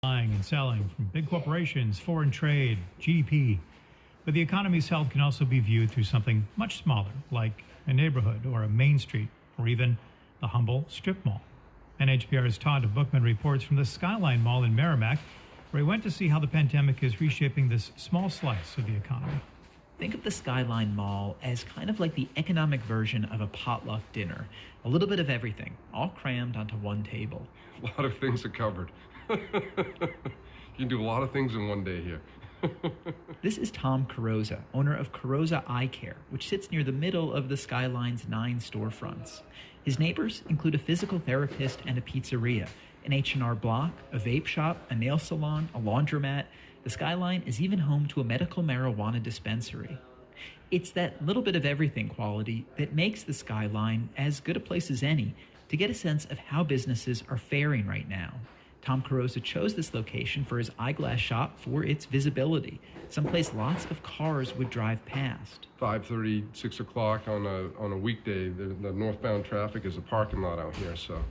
buying and selling from big corporations, foreign trade, GDP. But the economy's health can also be viewed through something much smaller, like a neighborhood or a main street, or even the humble strip mall. NHPR's Todd Bookman reports from the Skyline Mall in Merrimack, where he went to see how the pandemic is reshaping this small slice of the economy. Think of the Skyline Mall as kind of like the economic version of a potluck dinner. A little bit of everything, all crammed onto one table. A lot of things are covered. You can do a lot of things in one day here. This is Tom Carosa, owner of Carosa Eye Care, which sits near the middle of the Skyline's 9 storefronts. His neighbors include a physical therapist and a pizzeria, an H&R Block, a vape shop, a nail salon, a laundromat. The Skyline is even home to a medical marijuana dispensary. It's that little bit of everything quality that makes the Skyline as good a place as any to get a sense of how businesses are faring right now. Tom Carosa chose this location for his eyeglass shop for its visibility, someplace lots of cars would drive past. 5:30, 6 o'clock on a weekday, the northbound traffic is a parking lot out here, so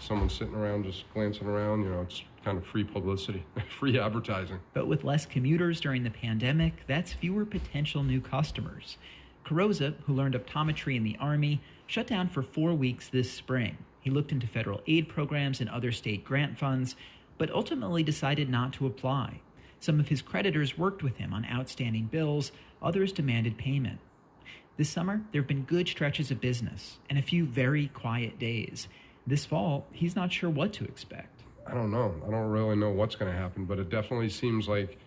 someone sitting around just glancing around, it's kind of free publicity, free advertising. But with less commuters during the pandemic, that's fewer potential new customers. Carosa, who learned optometry in the Army, shut down for 4 weeks this spring. He looked into federal aid programs and other state grant funds, but ultimately decided not to apply. Some of his creditors worked with him on outstanding bills, others demanded payment. This summer, there have been good stretches of business and a few very quiet days. This fall, he's not sure what to expect. I don't know. I don't really know what's going to happen, but it definitely seems like,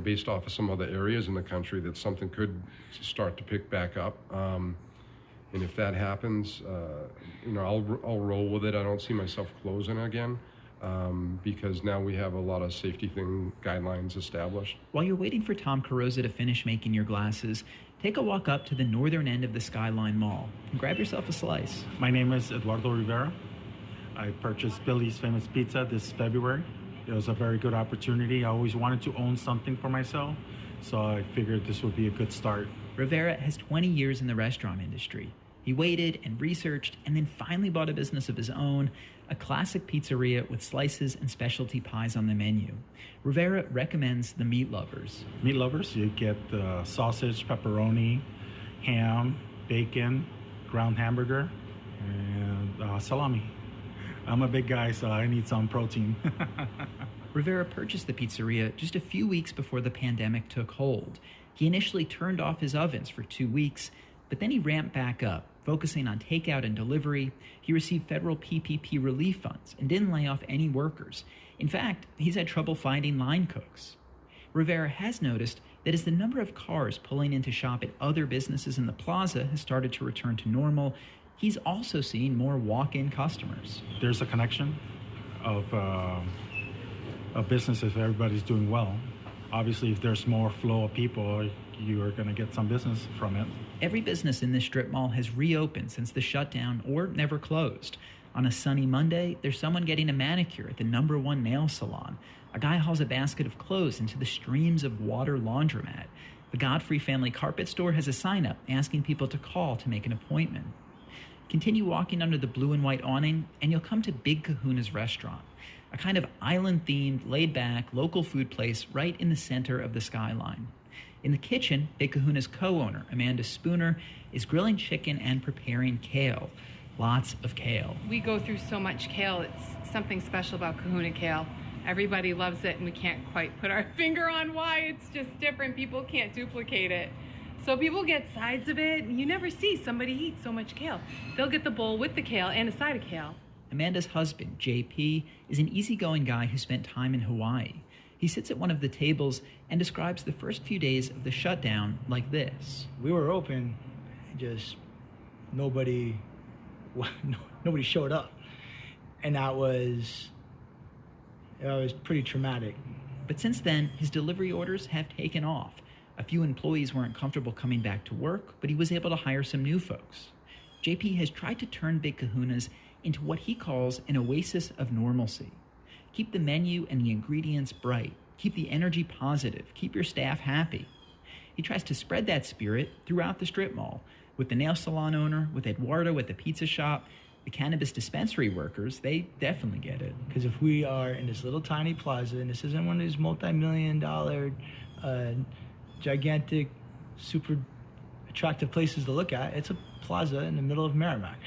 based off of some other areas in the country, that something could start to pick back up. And if that happens, I'll roll with it. I don't see myself closing again because now we have a lot of safety guidelines established. While you're waiting for Tom Carosa to finish making your glasses, take a walk up to the northern end of the Skyline Mall and grab yourself a slice. My name is Eduardo Rivera. I purchased Billy's Famous Pizza this February. It was a very good opportunity. I always wanted to own something for myself, so I figured this would be a good start. Rivera has 20 years in the restaurant industry. He waited and researched and then finally bought a business of his own, a classic pizzeria with slices and specialty pies on the menu. Rivera recommends the meat lovers. Meat lovers, you get sausage, pepperoni, ham, bacon, ground hamburger, and salami. I'm a big guy, so I need some protein. Rivera purchased the pizzeria just a few weeks before the pandemic took hold. He initially turned off his ovens for 2 weeks, but then he ramped back up, focusing on takeout and delivery. He received federal PPP relief funds and didn't lay off any workers. In fact, he's had trouble finding line cooks. Rivera has noticed that as the number of cars pulling in to shop at other businesses in the plaza has started to return to normal, he's also seeing more walk-in customers. There's a connection of businesses if everybody's doing well. Obviously, if there's more flow of people, you are going to get some business from it. Every business in this strip mall has reopened since the shutdown or never closed. On a sunny Monday, there's someone getting a manicure at the #1 nail salon. A guy hauls a basket of clothes into the streams of water laundromat. The Godfrey Family Carpet Store has a sign up asking people to call to make an appointment. Continue walking under the blue and white awning, and you'll come to Big Kahunas restaurant, a kind of island-themed, laid-back, local food place right in the center of the Skyline. In the kitchen, Big Kahuna's co-owner, Amanda Spooner, is grilling chicken and preparing kale. Lots of kale. We go through so much kale. It's something special about Kahuna kale. Everybody loves it, and we can't quite put our finger on why. It's just different. People can't duplicate it. So people get sides of it, and you never see somebody eat so much kale. They'll get the bowl with the kale and a side of kale. Amanda's husband, JP, is an easygoing guy who spent time in Hawaii. He sits at one of the tables and describes the first few days of the shutdown like this. We were open, just nobody showed up. And that was pretty traumatic. But since then, his delivery orders have taken off. A few employees weren't comfortable coming back to work, but he was able to hire some new folks. JP has tried to turn Big Kahunas into what he calls an oasis of normalcy. Keep the menu and the ingredients bright. Keep the energy positive. Keep your staff happy. He tries to spread that spirit throughout the strip mall, with the nail salon owner, with Eduardo at the pizza shop, The cannabis dispensary workers, they definitely get it. Because if we are in this little tiny plaza, and this isn't one of these multi-million-dollar, gigantic, super attractive places to look at, it's a plaza in the middle of Merrimack.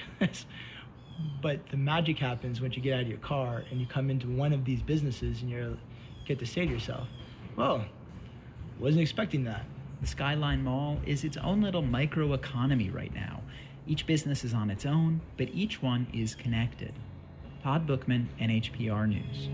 But the magic happens once you get out of your car and you come into one of these businesses and you get to say to yourself, "Whoa, wasn't expecting that." The Skyline Mall is its own little microeconomy right now. Each business is on its own, but each one is connected. Todd Bookman, NHPR News.